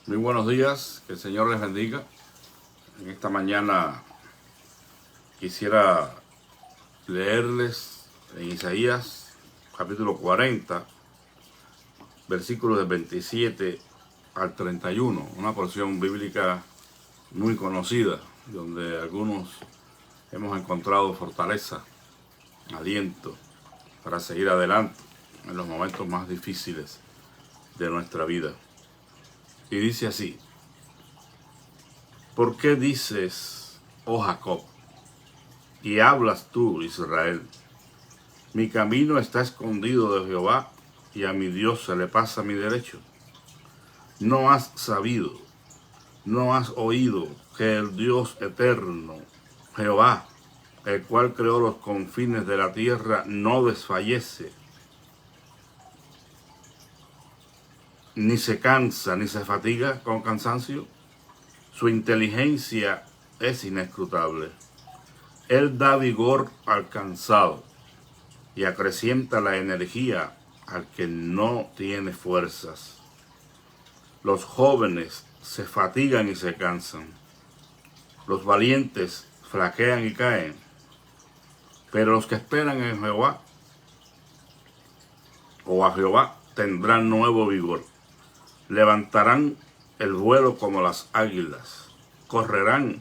Muy buenos días, que el Señor les bendiga. En esta mañana quisiera leerles en Isaías capítulo 40, versículos del 27 al 31, una porción bíblica muy conocida, donde algunos hemos encontrado fortaleza, aliento para seguir adelante en los momentos más difíciles de nuestra vida. Y dice así: ¿por qué dices, oh Jacob, y hablas tú, Israel? Mi camino está escondido de Jehová, y a mi Dios se le pasa mi derecho. No has sabido, no has oído que el Dios eterno, Jehová, el cual creó los confines de la tierra, no desfallece, ni se cansa, ni se fatiga con cansancio. Su inteligencia es inescrutable. Él da vigor al cansado y acrecienta la energía al que no tiene fuerzas. Los jóvenes se fatigan y se cansan. Los valientes flaquean y caen. Pero los que esperan en Jehová o a Jehová tendrán nuevo vigor. Levantarán el vuelo como las águilas. Correrán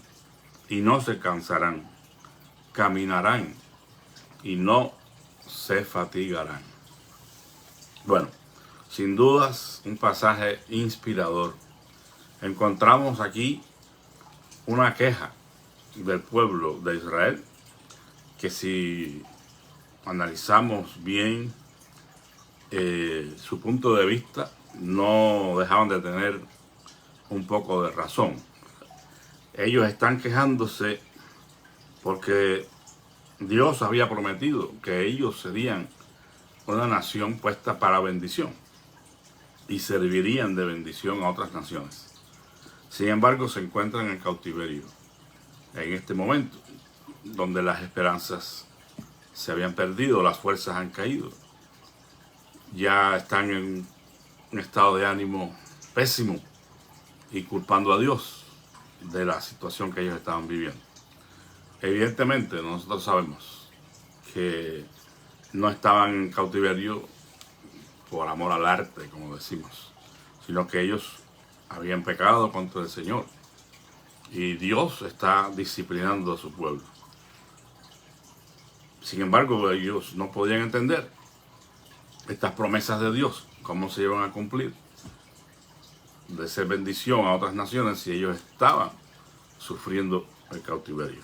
y no se cansarán. Caminarán y no se fatigarán. Bueno, sin dudas un pasaje inspirador. Encontramos aquí una queja del pueblo de Israel que, si analizamos bien su punto de vista, no dejaban de tener un poco de razón. Ellos están quejándose porque Dios había prometido que ellos serían una nación puesta para bendición y servirían de bendición a otras naciones. Sin embargo, se encuentran en cautiverio en este momento, donde las esperanzas se habían perdido, las fuerzas han caído. Ya están en un estado de ánimo pésimo y culpando a Dios de la situación que ellos estaban viviendo. Evidentemente, nosotros sabemos que no estaban en cautiverio por amor al arte, como decimos, sino que ellos habían pecado contra el Señor y Dios está disciplinando a su pueblo. Sin embargo, ellos no podían entender estas promesas de Dios, cómo se iban a cumplir, de ser bendición a otras naciones si ellos estaban sufriendo el cautiverio.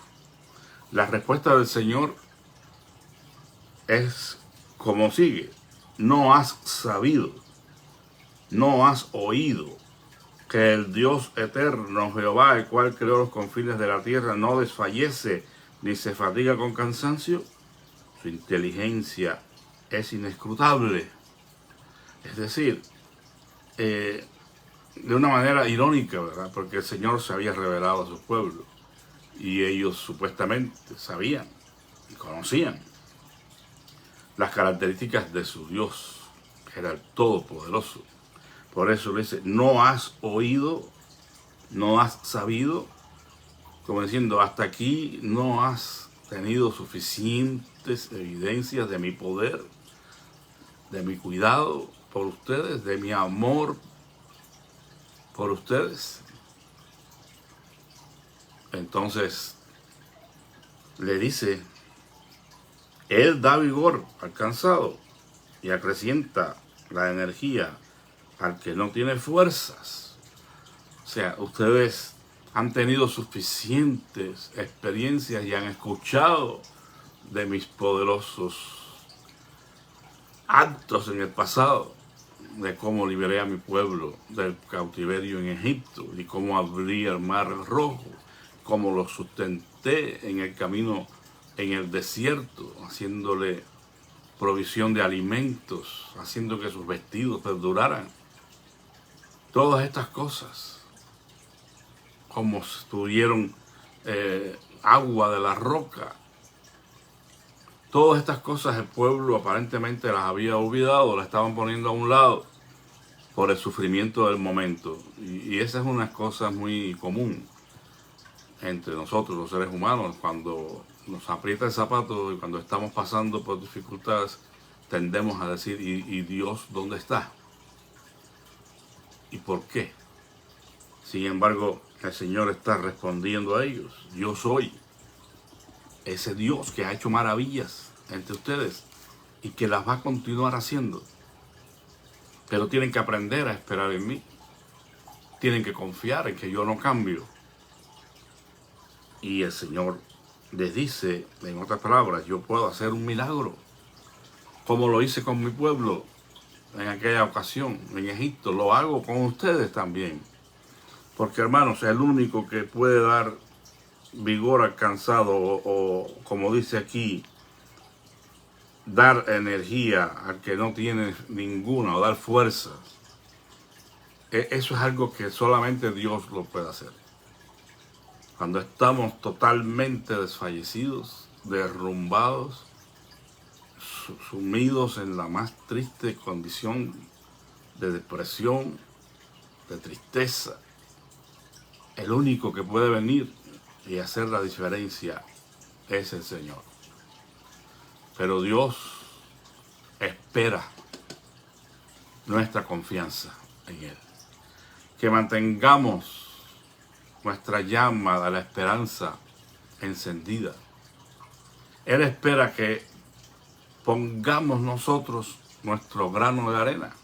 La respuesta del Señor es como sigue: no has sabido, no has oído que el Dios eterno, Jehová, el cual creó los confines de la tierra, no desfallece ni se fatiga con cansancio. Su inteligencia es inescrutable. Es decir, de una manera irónica, ¿verdad? Porque el Señor se había revelado a su pueblo y ellos supuestamente sabían y conocían las características de su Dios, que era el Todopoderoso. Por eso le dice: no has oído, no has sabido, como diciendo, hasta aquí no has tenido suficientes evidencias de mi poder, de mi cuidado por ustedes, de mi amor por ustedes. Entonces le dice: Él da vigor al cansado y acrecienta la energía al que no tiene fuerzas. O sea, ustedes han tenido suficientes experiencias y han escuchado de mis poderosos actos en el pasado, de cómo liberé a mi pueblo del cautiverio en Egipto y cómo abrí el mar rojo, cómo lo sustenté en el camino en el desierto, haciéndole provisión de alimentos, haciendo que sus vestidos perduraran. Todas estas cosas, como tuvieron agua de la roca, todas estas cosas el pueblo aparentemente las había olvidado, las estaban poniendo a un lado. por el sufrimiento del momento. Y esa es una cosa muy común entre nosotros, los seres humanos. Cuando nos aprieta el zapato y cuando estamos pasando por dificultades, tendemos a decir, ¿y Dios dónde está? ¿Y por qué? Sin embargo, el Señor está respondiendo a ellos. Yo soy ese Dios que ha hecho maravillas entre ustedes y que las va a continuar haciendo. Pero tienen que aprender a esperar en mí. Tienen que confiar en que yo no cambio. Y el Señor les dice, en otras palabras, yo puedo hacer un milagro, como lo hice con mi pueblo en aquella ocasión, en Egipto. Lo hago con ustedes también. Porque, hermanos, el único que puede dar vigor al cansado o como dice aquí, dar energía al que no tiene ninguna o dar fuerza, eso es algo que solamente Dios lo puede hacer. Cuando estamos totalmente desfallecidos, derrumbados, sumidos en la más triste condición de depresión, de tristeza, el único que puede venir y hacer la diferencia es el Señor. Pero Dios espera nuestra confianza en Él. Que mantengamos nuestra llama de la esperanza encendida. Él espera que pongamos nosotros nuestro grano de arena.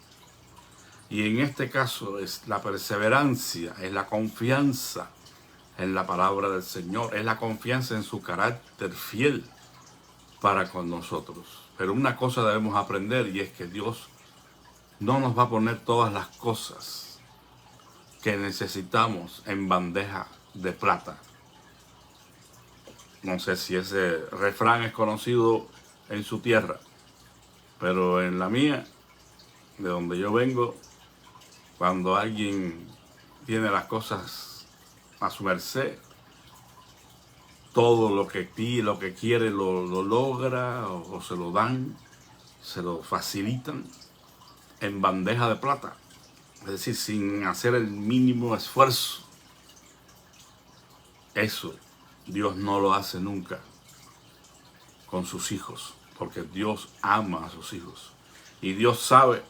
Y en este caso es la perseverancia, es la confianza en la palabra del Señor, es la confianza en su carácter fiel para con nosotros. Pero una cosa debemos aprender, y es que Dios no nos va a poner todas las cosas que necesitamos en bandeja de plata. No sé si ese refrán es conocido en su tierra, pero en la mía, de donde yo vengo, cuando alguien tiene las cosas a su merced, todo lo que pide, lo que quiere lo logra o se lo dan, se lo facilitan en bandeja de plata. Es decir, sin hacer el mínimo esfuerzo. Eso Dios no lo hace nunca con sus hijos, porque Dios ama a sus hijos. Y Dios sabe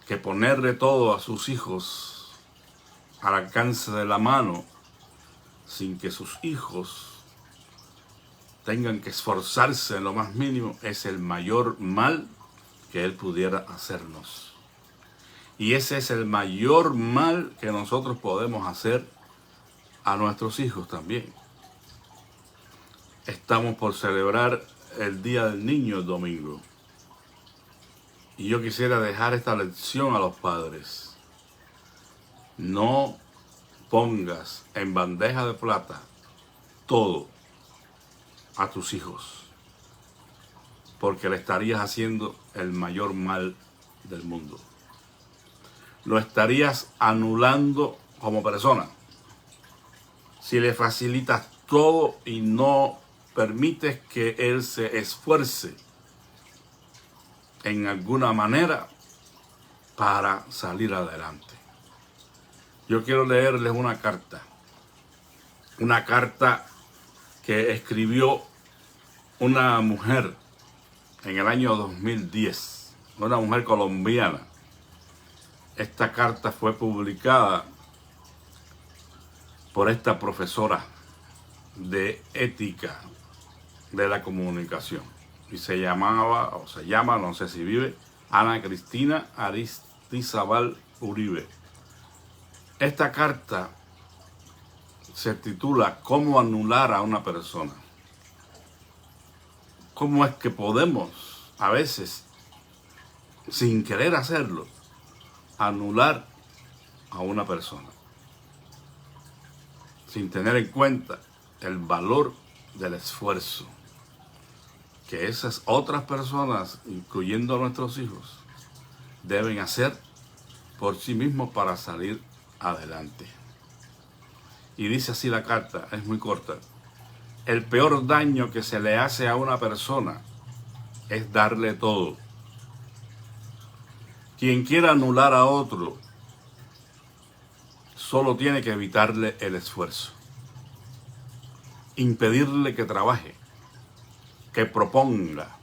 que ponerle todo a sus hijos al alcance de la mano, sin que sus hijos tengan que esforzarse en lo más mínimo, es el mayor mal que Él pudiera hacernos. Y ese es el mayor mal que nosotros podemos hacer a nuestros hijos también. Estamos por celebrar el Día del Niño el domingo. Y yo quisiera dejar esta lección a los padres. No pongas en bandeja de plata todo a tus hijos, porque le estarías haciendo el mayor mal del mundo. Lo estarías anulando como persona. Si le facilitas todo y no permites que él se esfuerce en alguna manera para salir adelante. Yo quiero leerles una carta que escribió una mujer en el año 2010, una mujer colombiana. Esta carta fue publicada por esta profesora de ética de la comunicación y se llama, no sé si vive, Ana Cristina Aristizabal Uribe. Esta carta se titula ¿Cómo anular a una persona? ¿Cómo es que podemos a veces, sin querer hacerlo, anular a una persona sin tener en cuenta el valor del esfuerzo que esas otras personas, incluyendo a nuestros hijos, deben hacer por sí mismos para salir adelante? Y dice así la carta, es muy corta: el peor daño que se le hace a una persona es darle todo. Quien quiera anular a otro, solo tiene que evitarle el esfuerzo, impedirle que trabaje, que proponga,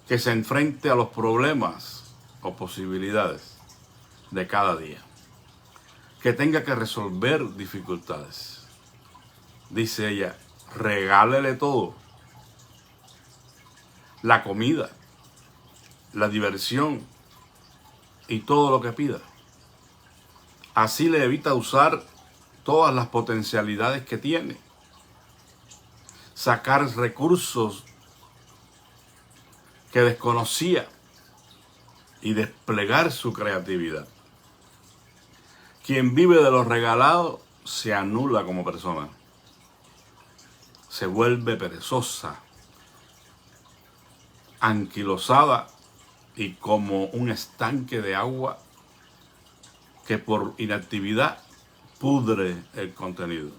que se enfrente a los problemas o posibilidades de cada día, que tenga que resolver dificultades. Dice ella, regálele todo: la comida, la diversión y todo lo que pida. Así le evita usar todas las potencialidades que tiene, sacar recursos que desconocía y desplegar su creatividad. Quien vive de lo regalado se anula como persona, se vuelve perezosa, anquilosada y como un estanque de agua que por inactividad pudre el contenido.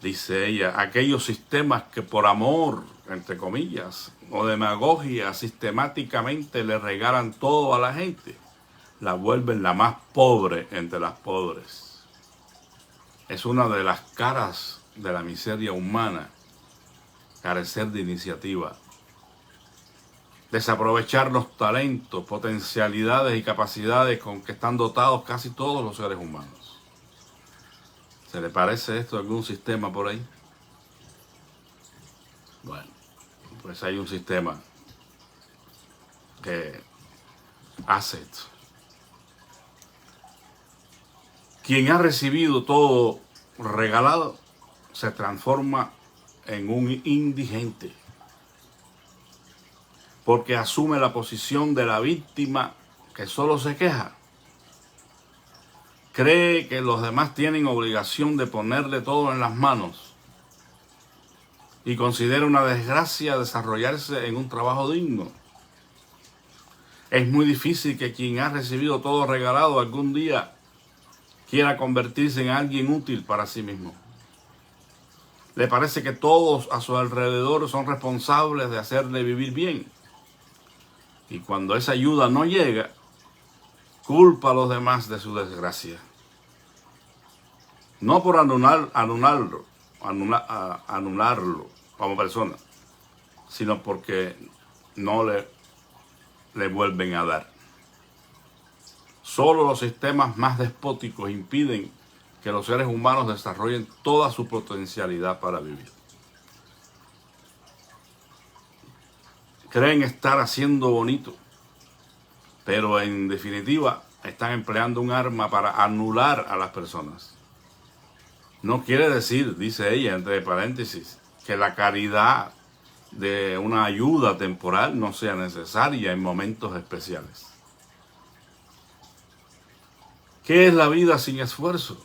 Dice ella, aquellos sistemas que por amor, entre comillas, o demagogia sistemáticamente le regalan todo a la gente, la vuelven la más pobre entre las pobres. Es una de las caras de la miseria humana, carecer de iniciativa, desaprovechar los talentos, potencialidades y capacidades con que están dotados casi todos los seres humanos. ¿Se le parece esto a algún sistema por ahí? Bueno, pues hay un sistema que hace esto. Quien ha recibido todo regalado se transforma en un indigente, porque asume la posición de la víctima que solo se queja. Cree que los demás tienen obligación de ponerle todo en las manos y considera una desgracia desarrollarse en un trabajo digno. Es muy difícil que quien ha recibido todo regalado algún día quiera convertirse en alguien útil para sí mismo. Le parece que todos a su alrededor son responsables de hacerle vivir bien. Y cuando esa ayuda no llega, culpa a los demás de su desgracia. No por anularlo como persona, sino porque no le vuelven a dar. Solo los sistemas más despóticos impiden que los seres humanos desarrollen toda su potencialidad para vivir. Creen estar haciendo bonito, pero en definitiva están empleando un arma para anular a las personas. No quiere decir, dice ella entre paréntesis, que la caridad de una ayuda temporal no sea necesaria en momentos especiales. ¿Qué es la vida sin esfuerzo?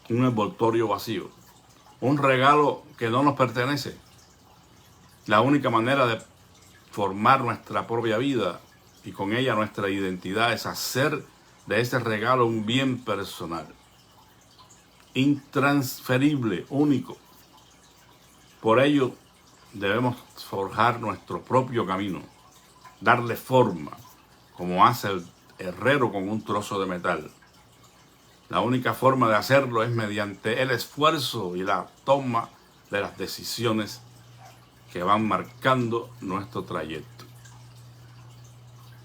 Un envoltorio vacío, un regalo que no nos pertenece. La única manera de formar nuestra propia vida y con ella nuestra identidad es hacer de ese regalo un bien personal, intransferible, único. Por ello debemos forjar nuestro propio camino, darle forma, como hace el herrero con un trozo de metal. La única forma de hacerlo es mediante el esfuerzo y la toma de las decisiones que van marcando nuestro trayecto.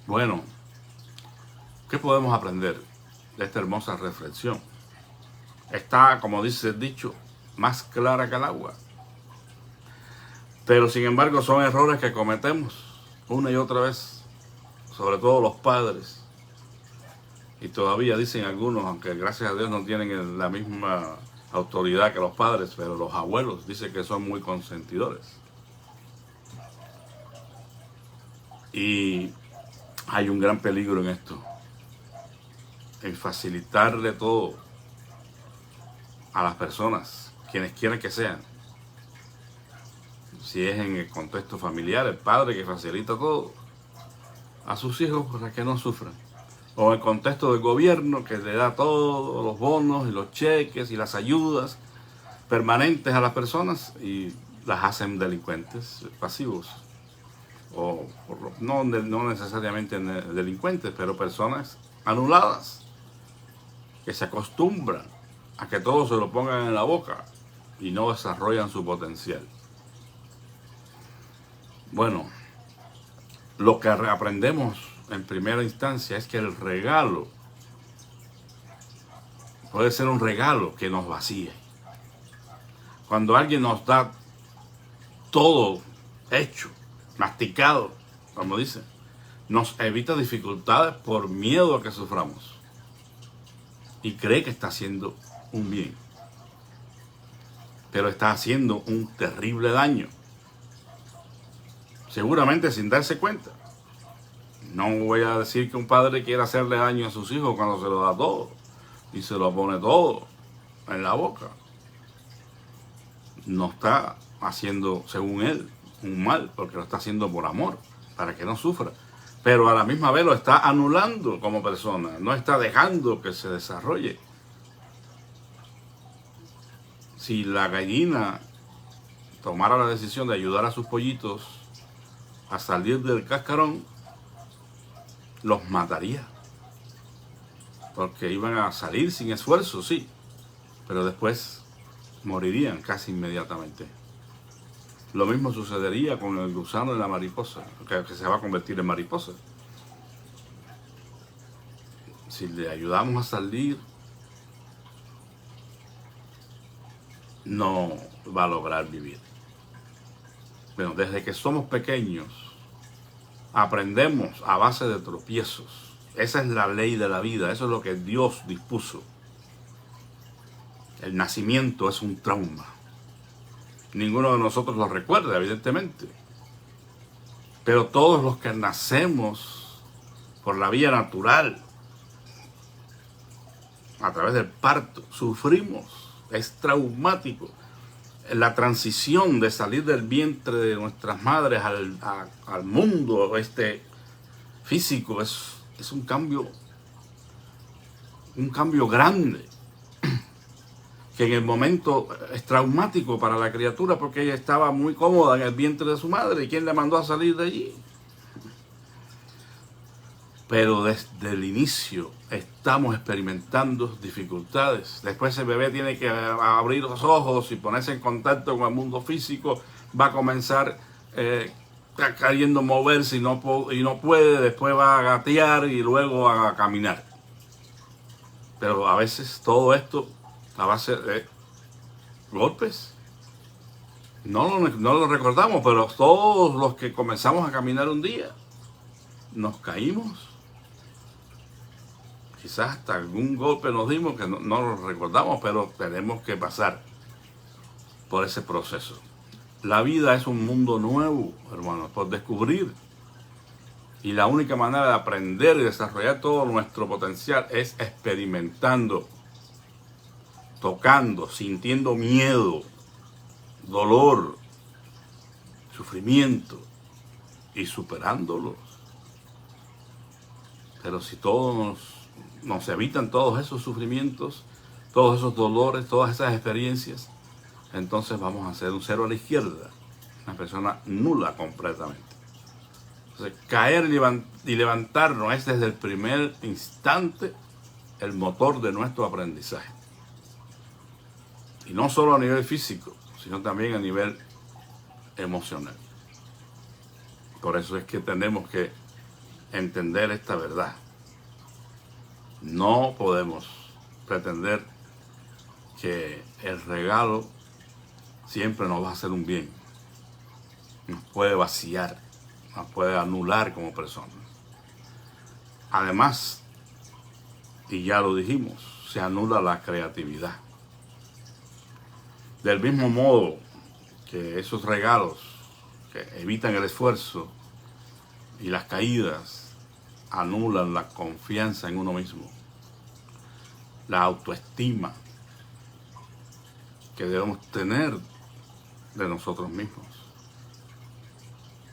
Bueno, ¿qué podemos aprender de esta hermosa reflexión? Está, como dice el dicho, más clara que el agua. Pero sin embargo son errores que cometemos una y otra vez, sobre todo los padres. Y todavía dicen algunos, aunque gracias a Dios no tienen la misma autoridad que los padres, pero los abuelos dicen que son muy consentidores. Y hay un gran peligro en esto, en facilitarle todo a las personas, quienes quieran que sean. Si es en el contexto familiar, el padre que facilita todo a sus hijos para que no sufran. O en el contexto del gobierno que le da todos los bonos y los cheques y las ayudas permanentes a las personas y las hacen delincuentes pasivos. no necesariamente delincuentes, pero personas anuladas, que se acostumbran a que todo se lo pongan en la boca y no desarrollan su potencial. Bueno, lo que aprendemos en primera instancia es que el regalo puede ser un regalo que nos vacíe. Cuando alguien nos da todo hecho, masticado, como dice, nos evita dificultades por miedo a que suframos y cree que está haciendo un bien, pero está haciendo un terrible daño, seguramente sin darse cuenta. No voy a decir que un padre quiera hacerle daño a sus hijos cuando se lo da todo y se lo pone todo en la boca. No está haciendo, según él, un mal, porque lo está haciendo por amor, para que no sufra. Pero a la misma vez lo está anulando como persona, no está dejando que se desarrolle. Si la gallina tomara la decisión de ayudar a sus pollitos a salir del cascarón, los mataría. Porque iban a salir sin esfuerzo, sí, pero después morirían casi inmediatamente. Lo mismo sucedería con el gusano de la mariposa, que se va a convertir en mariposa. Si le ayudamos a salir, no va a lograr vivir. Bueno, desde que somos pequeños, aprendemos a base de tropiezos. Esa es la ley de la vida, eso es lo que Dios dispuso. El nacimiento es un trauma. Ninguno de nosotros lo recuerda, evidentemente. Pero todos los que nacemos por la vía natural, a través del parto, sufrimos. Es traumático. La transición de salir del vientre de nuestras madres al mundo físico es un cambio grande, que en el momento es traumático para la criatura porque ella estaba muy cómoda en el vientre de su madre. ¿Y quién le mandó a salir de allí? Pero desde el inicio estamos experimentando dificultades. Después el bebé tiene que abrir los ojos y ponerse en contacto con el mundo físico. Va a comenzar queriendo moverse y no puede. Después va a gatear y luego a caminar. Pero a veces todo esto a base de golpes. No lo recordamos, pero todos los que comenzamos a caminar un día nos caímos. Quizás hasta algún golpe nos dimos que no lo recordamos, pero tenemos que pasar por ese proceso. La vida es un mundo nuevo, hermanos, por descubrir. Y la única manera de aprender y desarrollar todo nuestro potencial es experimentando, tocando, sintiendo miedo, dolor, sufrimiento y superándolos. Pero si todos nos evitan todos esos sufrimientos, todos esos dolores, todas esas experiencias, entonces vamos a ser un cero a la izquierda, una persona nula completamente. Entonces, caer y levantarnos es desde el primer instante el motor de nuestro aprendizaje. Y no solo a nivel físico, sino también a nivel emocional. Por eso es que tenemos que entender esta verdad. No podemos pretender que el regalo siempre nos va a hacer un bien. Nos puede vaciar, nos puede anular como personas. Además, y ya lo dijimos, se anula la creatividad. Del mismo modo que esos regalos que evitan el esfuerzo y las caídas anulan la confianza en uno mismo, la autoestima que debemos tener de nosotros mismos.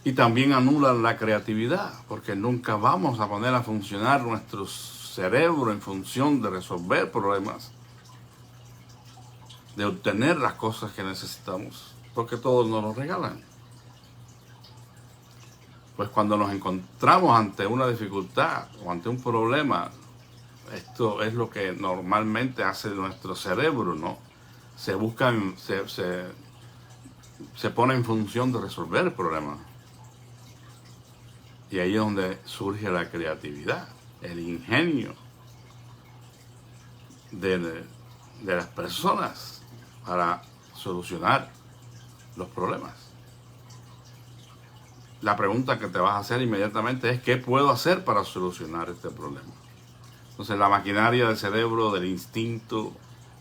Y también anulan la creatividad, porque nunca vamos a poner a funcionar nuestro cerebro en función de resolver problemas, de obtener las cosas que necesitamos, porque todos nos lo regalan. Pues cuando nos encontramos ante una dificultad o ante un problema, esto es lo que normalmente hace nuestro cerebro, ¿no? Se pone en función de resolver el problema. Y ahí es donde surge la creatividad, el ingenio de las personas para solucionar los problemas. La pregunta que te vas a hacer inmediatamente es: ¿qué puedo hacer para solucionar este problema? Entonces la maquinaria del cerebro, del instinto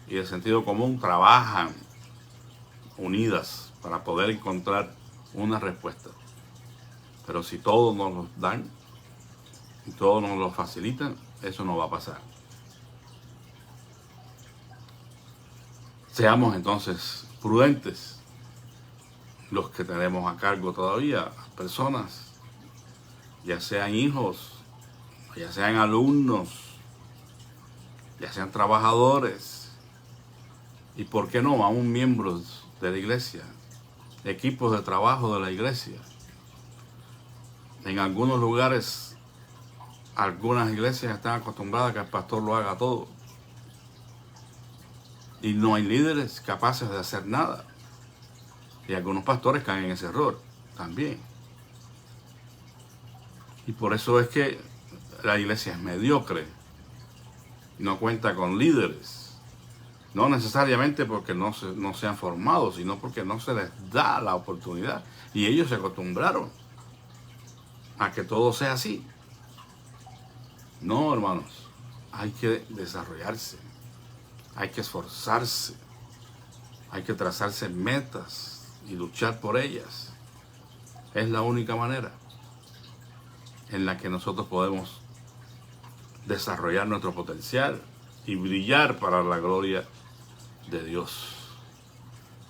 y del sentido común trabajan unidas para poder encontrar una respuesta. Pero si todos nos lo dan y todos nos lo facilitan, eso no va a pasar. Seamos entonces prudentes los que tenemos a cargo todavía personas, ya sean hijos, ya sean alumnos, ya sean trabajadores, y por qué no, aún miembros de la iglesia, equipos de trabajo de la iglesia. En algunos lugares, algunas iglesias están acostumbradas a que el pastor lo haga todo, y no hay líderes capaces de hacer nada. Y algunos pastores caen en ese error también. Y por eso es que la iglesia es mediocre, no cuenta con líderes. No necesariamente porque no se han formado, sino porque no se les da la oportunidad. Y ellos se acostumbraron a que todo sea así. No, hermanos, hay que desarrollarse, hay que esforzarse, hay que trazarse metas y luchar por ellas. Es la única manera en la que nosotros podemos desarrollar nuestro potencial y brillar para la gloria de Dios.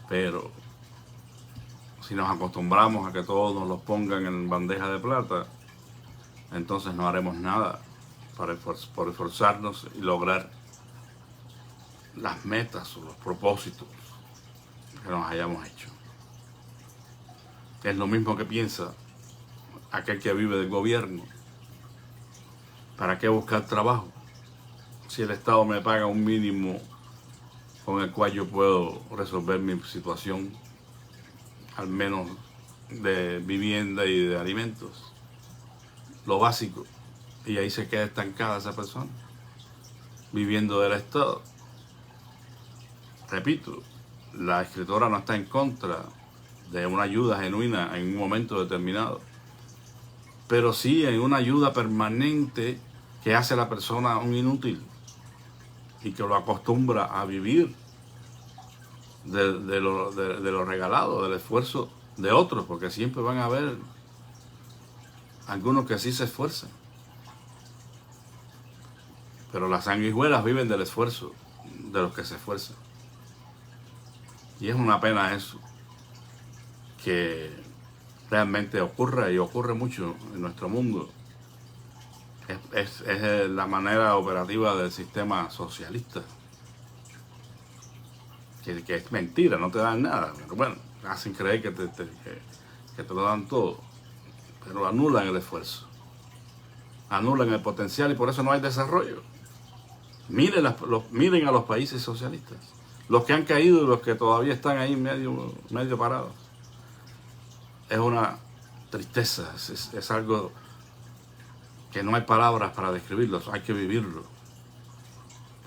Pero si nos acostumbramos a que todos nos los pongan en bandeja de plata, entonces no haremos nada por esforzarnos y lograr las metas o los propósitos que nos hayamos hecho. Es lo mismo que piensa aquel que vive del gobierno. ¿Para qué buscar trabajo si el Estado me paga un mínimo con el cual yo puedo resolver mi situación, al menos de vivienda y de alimentos, lo básico? Y ahí se queda estancada esa persona, viviendo del Estado. Repito, la escritora no está en contra de una ayuda genuina en un momento determinado, pero sí en una ayuda permanente que hace a la persona un inútil y que lo acostumbra a vivir de lo regalado, del esfuerzo de otros, porque siempre van a haber algunos que sí se esfuerzan. Pero las sanguijuelas viven del esfuerzo de los que se esfuerzan. Y es una pena eso, que realmente ocurre, y ocurre mucho en nuestro mundo. Es la manera operativa del sistema socialista, que es mentira, no te dan nada. Pero bueno, hacen creer que te lo dan todo, pero anulan el esfuerzo, anulan el potencial, y por eso no hay desarrollo. Miren a los países socialistas, los que han caído y los que todavía están ahí medio parados. Es una tristeza, es algo que no hay palabras para describirlo, hay que vivirlo.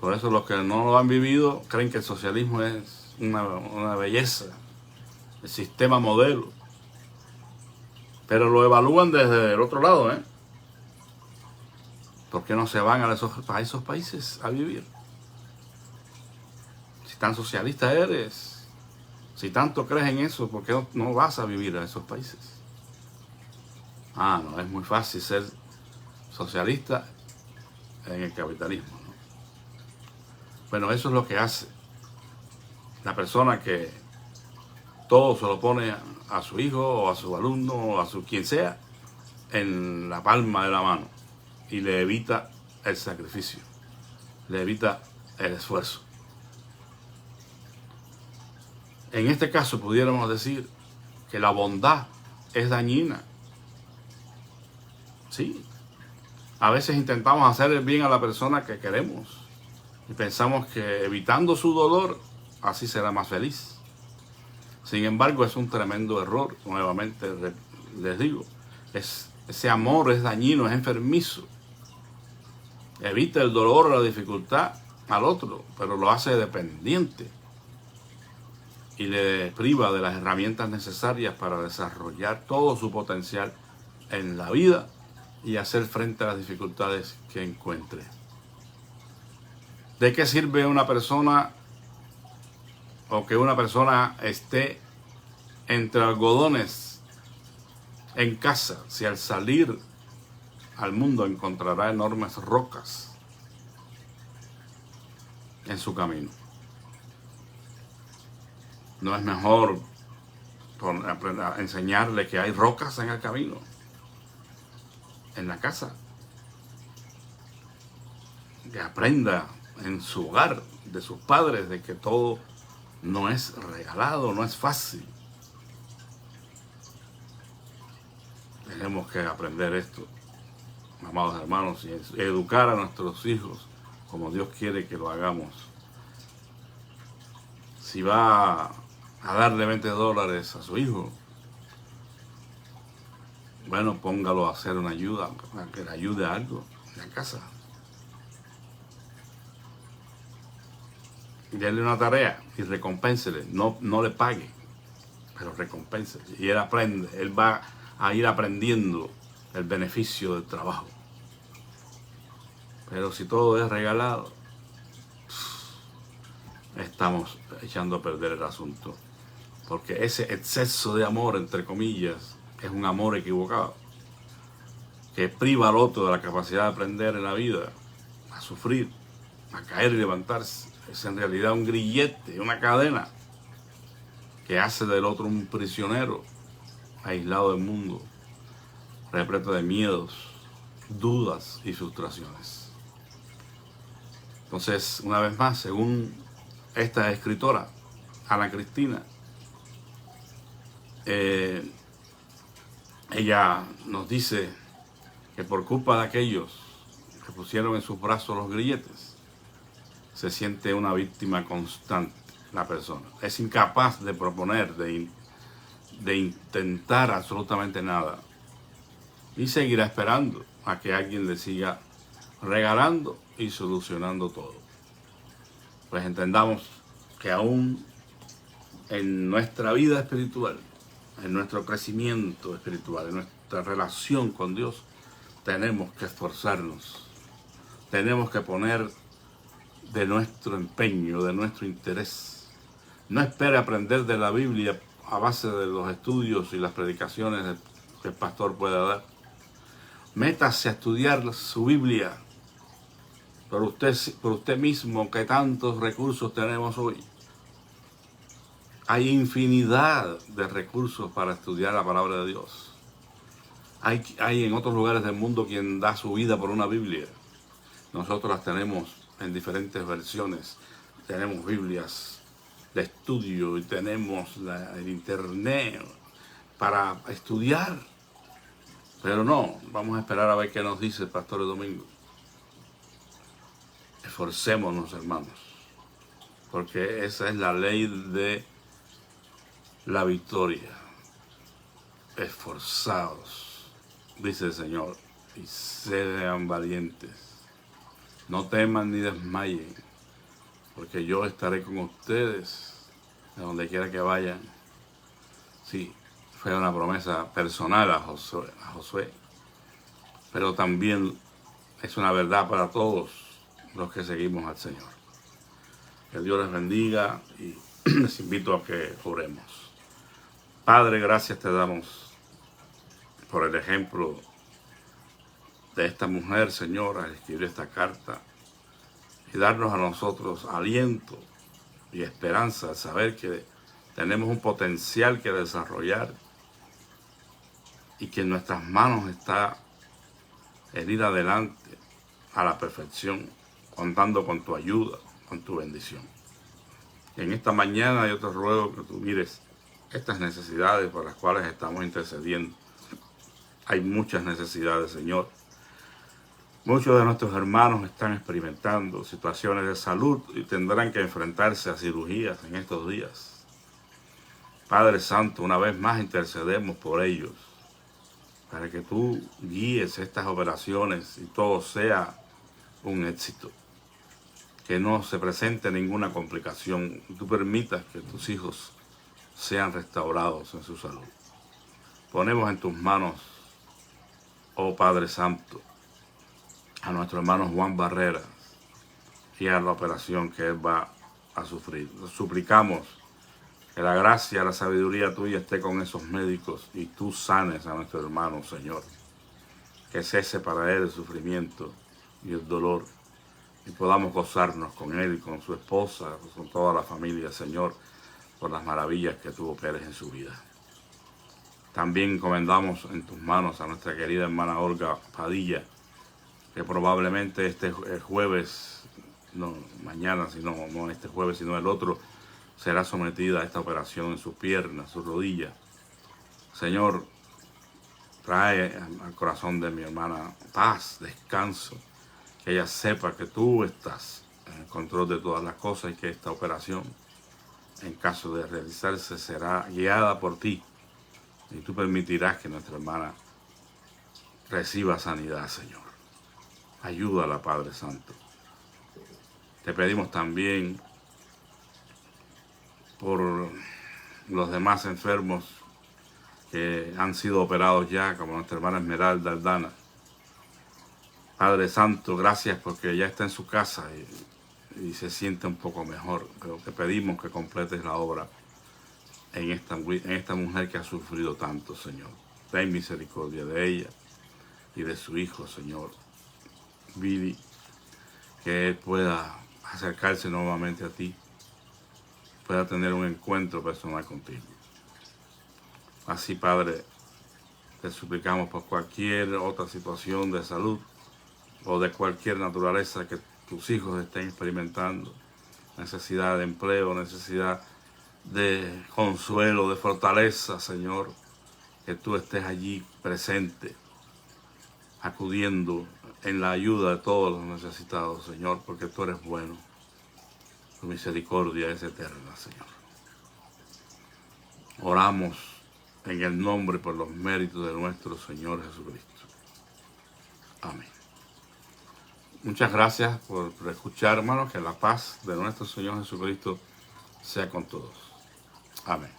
Por eso los que no lo han vivido creen que el socialismo es una belleza, el sistema modelo. Pero lo evalúan desde el otro lado, ¿eh? ¿Por qué no se van a esos países a vivir? Si tan socialista eres, si tanto crees en eso, ¿por qué no vas a vivir a esos países? No, es muy fácil ser socialista en el capitalismo, ¿no? Bueno, eso es lo que hace la persona que todo se lo pone a su hijo o a su alumno o a su quien sea en la palma de la mano, y le evita el sacrificio, le evita el esfuerzo. En este caso pudiéramos decir que la bondad es dañina, Sí, a veces intentamos hacer el bien a la persona que queremos y pensamos que evitando su dolor, así será más feliz. Sin embargo, es un tremendo error, nuevamente les digo. Ese amor es dañino, es enfermizo. Evita el dolor o la dificultad al otro, pero lo hace dependiente y le priva de las herramientas necesarias para desarrollar todo su potencial en la vida y hacer frente a las dificultades que encuentre. ¿De qué sirve una persona o que una persona esté entre algodones en casa si al salir al mundo encontrará enormes rocas en su camino? ¿No es mejor enseñarle que hay rocas en el camino, en la casa? Que aprenda en su hogar, de sus padres, de que todo no es regalado, no es fácil. Tenemos que aprender esto, amados hermanos, y educar a nuestros hijos como Dios quiere que lo hagamos. Si va a darle $20 a su hijo, bueno, póngalo a hacer una ayuda, a que le ayude a algo en la casa. Dele una tarea y recompénsele, no le pague, pero recompénsele. Y él aprende, él va a ir aprendiendo el beneficio del trabajo. Pero si todo es regalado, estamos echando a perder el asunto. Porque ese exceso de amor, entre comillas, es un amor equivocado, que priva al otro de la capacidad de aprender en la vida, a sufrir, a caer y levantarse. Es en realidad un grillete, una cadena, que hace del otro un prisionero, aislado del mundo, repleto de miedos, dudas y frustraciones. Entonces, una vez más, según esta escritora, Ana Cristina, ella nos dice que por culpa de aquellos que pusieron en sus brazos los grilletes, se siente una víctima constante la persona. Es incapaz de proponer, de intentar absolutamente nada. Y seguirá esperando a que alguien le siga regalando y solucionando todo. Pues entendamos que aún en nuestra vida espiritual, en nuestro crecimiento espiritual, en nuestra relación con Dios, tenemos que esforzarnos. Tenemos que poner de nuestro empeño, de nuestro interés. No espere aprender de la Biblia a base de los estudios y las predicaciones que el pastor pueda dar. Métase a estudiar su Biblia por usted mismo, que tantos recursos tenemos hoy. Hay infinidad de recursos para estudiar la palabra de Dios. Hay en otros lugares del mundo quien da su vida por una Biblia. Nosotros las tenemos en diferentes versiones. Tenemos Biblias de estudio y tenemos el internet para estudiar. Pero no, vamos a esperar a ver qué nos dice el pastor Domingo. Esforcémonos, hermanos, porque esa es la ley de la victoria. Esforzados, dice el Señor, y sean valientes. No teman ni desmayen, porque yo estaré con ustedes de donde quiera que vayan. Sí, fue una promesa personal a Josué, pero también es una verdad para todos los que seguimos al Señor. Que Dios les bendiga y les invito a que oremos. Padre, gracias te damos por el ejemplo de esta mujer, Señor, al escribir esta carta y darnos a nosotros aliento y esperanza al saber que tenemos un potencial que desarrollar y que en nuestras manos está el ir adelante a la perfección, contando con tu ayuda, con tu bendición. En esta mañana yo te ruego que tú mires estas necesidades por las cuales estamos intercediendo Hay muchas necesidades, Señor. Muchos de nuestros hermanos están experimentando situaciones de salud y tendrán que enfrentarse a cirugías en estos días. Padre Santo, una vez más intercedemos por ellos, para que tú guíes estas operaciones y todo sea un éxito. Que no se presente ninguna complicación. Tú permitas que tus hijos sean restaurados en su salud. Ponemos en tus manos, oh Padre Santo, a nuestro hermano Juan Barrera y a la operación que él va a sufrir. Suplicamos que la gracia, la sabiduría tuya esté con esos médicos y tú sanes a nuestro hermano, Señor. Que cese para él el sufrimiento y el dolor y podamos gozarnos con él y con su esposa, con toda la familia, Señor, por las maravillas que tú operes en su vida. También encomendamos en tus manos a nuestra querida hermana Olga Padilla, que probablemente este jueves, no mañana, no este jueves, sino el otro, será sometida a esta operación en sus piernas, sus rodillas. Señor, trae al corazón de mi hermana paz, descanso, que ella sepa que tú estás en el control de todas las cosas y que esta operación, en caso de realizarse, será guiada por ti y tú permitirás que nuestra hermana reciba sanidad, Señor. Ayúdala, Padre Santo. Te pedimos también por los demás enfermos que han sido operados ya, como nuestra hermana Esmeralda Aldana. Padre Santo, gracias porque ya está en su casa y se siente un poco mejor. Pero te pedimos que completes la obra en esta mujer que ha sufrido tanto, Señor. Ten misericordia de ella y de su hijo, Señor. Billy, que él pueda acercarse nuevamente a ti, pueda tener un encuentro personal contigo. Así, Padre, te suplicamos por cualquier otra situación de salud o de cualquier naturaleza que tus hijos estén experimentando, necesidad de empleo, necesidad de consuelo, de fortaleza, Señor, que tú estés allí presente, acudiendo en la ayuda de todos los necesitados, Señor, porque tú eres bueno. Tu misericordia es eterna, Señor. Oramos en el nombre y por los méritos de nuestro Señor Jesucristo. Amén. Muchas gracias por escuchar, hermanos. Que la paz de nuestro Señor Jesucristo sea con todos. Amén.